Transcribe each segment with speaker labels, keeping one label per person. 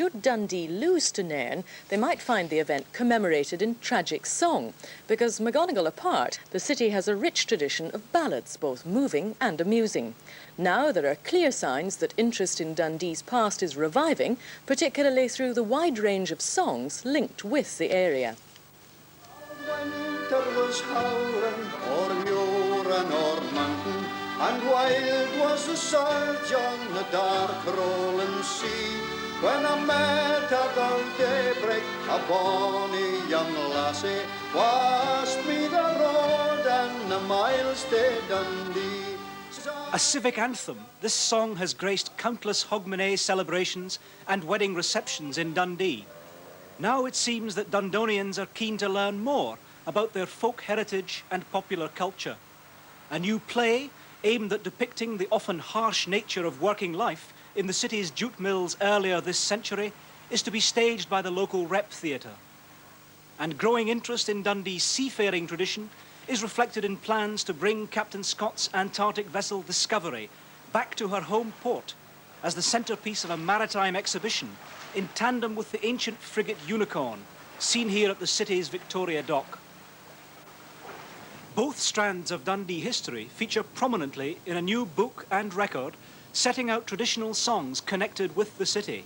Speaker 1: should Dundee lose to Nairn, they might find the event commemorated in tragic song, because McGonigal apart, the city has a rich tradition of ballads, both moving and amusing. Now there are clear signs that interest in Dundee's past is reviving, particularly through the wide range of songs linked with the area.
Speaker 2: Winter was howling o'er muir and o'er mountain, and wild was the surge on the dark rolling sea, when I met about daybreak a bonny young lassie, washed me the road and the miles to Dundee.
Speaker 3: A civic anthem, this song has graced countless Hogmanay celebrations and wedding receptions in Dundee. Now it seems that Dundonians are keen to learn more about their folk heritage and popular culture. A new play aimed at depicting the often harsh nature of working life in the city's jute mills earlier this century is to be staged by the local Rep Theatre. And growing interest in Dundee's seafaring tradition is reflected in plans to bring Captain Scott's Antarctic vessel Discovery back to her home port as the centrepiece of a maritime exhibition in tandem with the ancient frigate Unicorn, seen here at the city's Victoria Dock. Both strands of Dundee history feature prominently in a new book and record setting out traditional songs connected with the city.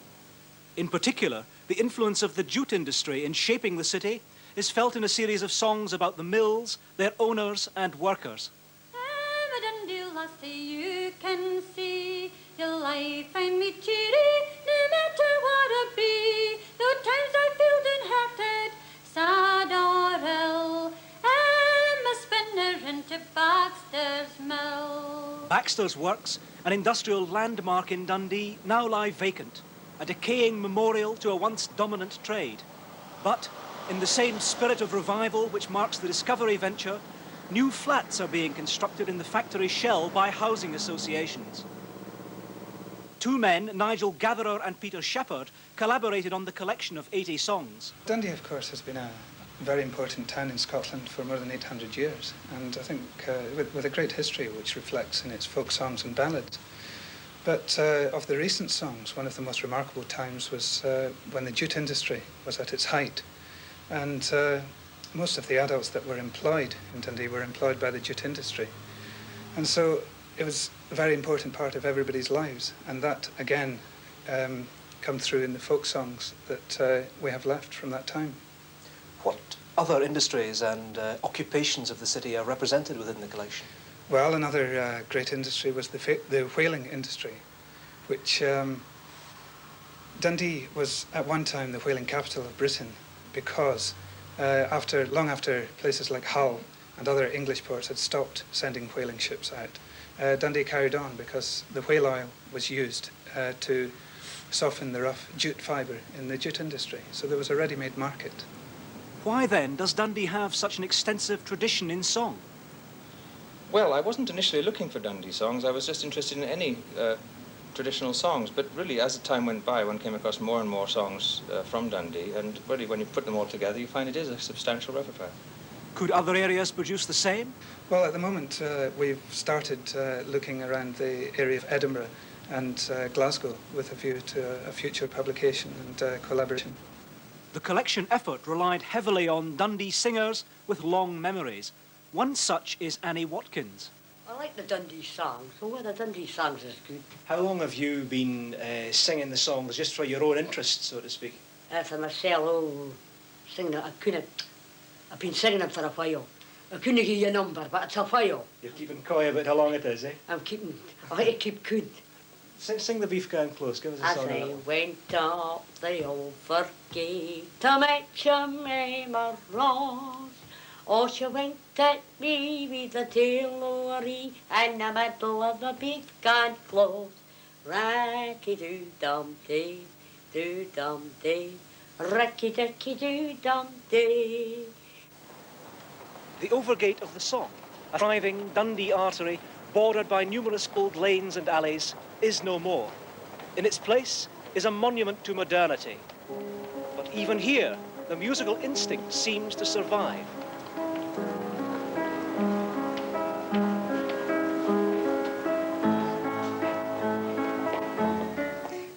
Speaker 3: In particular, the influence of the jute industry in shaping the city is felt in a series of songs about the mills, their owners and workers.
Speaker 4: Dundee lassie, you can see your life and me cheery, no matter what it be, though times I feel downhearted, sad or ill. I'm a spinner into Baxter's mill.
Speaker 3: Baxter's Works, an industrial landmark in Dundee, now lie vacant, a decaying memorial to a once dominant trade. But in the same spirit of revival which marks the Discovery venture, new flats are being constructed in the factory shell by housing associations. Two men, Nigel Gatherer and Peter Shepherd, collaborated on the collection of 80 songs.
Speaker 5: Dundee, of course, has been a very important town in Scotland for more than 800 years, and I think with a great history which reflects in its folk songs and ballads. But of the recent songs, one of the most remarkable times was when the jute industry was at its height, and most of the adults that were employed in Dundee were employed by the jute industry. And so it was a very important part of everybody's lives, and that, again, come through in the folk songs that we have left from that time.
Speaker 3: What other industries and occupations of the city are represented within the collection?
Speaker 5: Well, another great industry was the whaling industry, which Dundee was at one time the whaling capital of Britain, because long after places like Hull and other English ports had stopped sending whaling ships out, Dundee carried on because the whale oil was used to soften the rough jute fibre in the jute industry. So there was a ready-made market.
Speaker 3: Why then does Dundee have such an extensive tradition in song?
Speaker 6: Well, I wasn't initially looking for Dundee songs. I was just interested in any traditional songs. But really, as the time went by, one came across more and more songs from Dundee. And really, when you put them all together, you find it is a substantial repertoire.
Speaker 3: Could other areas produce the same?
Speaker 5: Well, at the moment, we've started looking around the area of Edinburgh and Glasgow with a view to a future publication and collaboration.
Speaker 3: The collection effort relied heavily on Dundee singers with long memories. One such is Annie Watkins.
Speaker 7: I like the Dundee songs, so the Dundee songs is good.
Speaker 3: How long have you been singing the songs just for your own interest, so to speak?
Speaker 7: For myself, singing them, I've been singing them for a while. I couldn't give you a number, but it's a while.
Speaker 3: You're keeping coy about how long it is, eh?
Speaker 7: I like to keep good.
Speaker 3: Sing the Beef Gang Close, give us a song.
Speaker 7: As I went up the Over Gate to Mitcham Ross, oh, she went at me with the tailory in the middle of the Beef Gang Close. Racky-doo-dum-dee, doo-dum-dee, racky-dicky-doo-dum-dee.
Speaker 3: The Overgate of the song, a thriving Dundee artery bordered by numerous old lanes and alleys, is no more. In its place is a monument to modernity. But even here, the musical instinct seems to survive.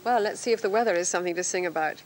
Speaker 1: Well,
Speaker 8: Well, let's see if the weather is something to sing about.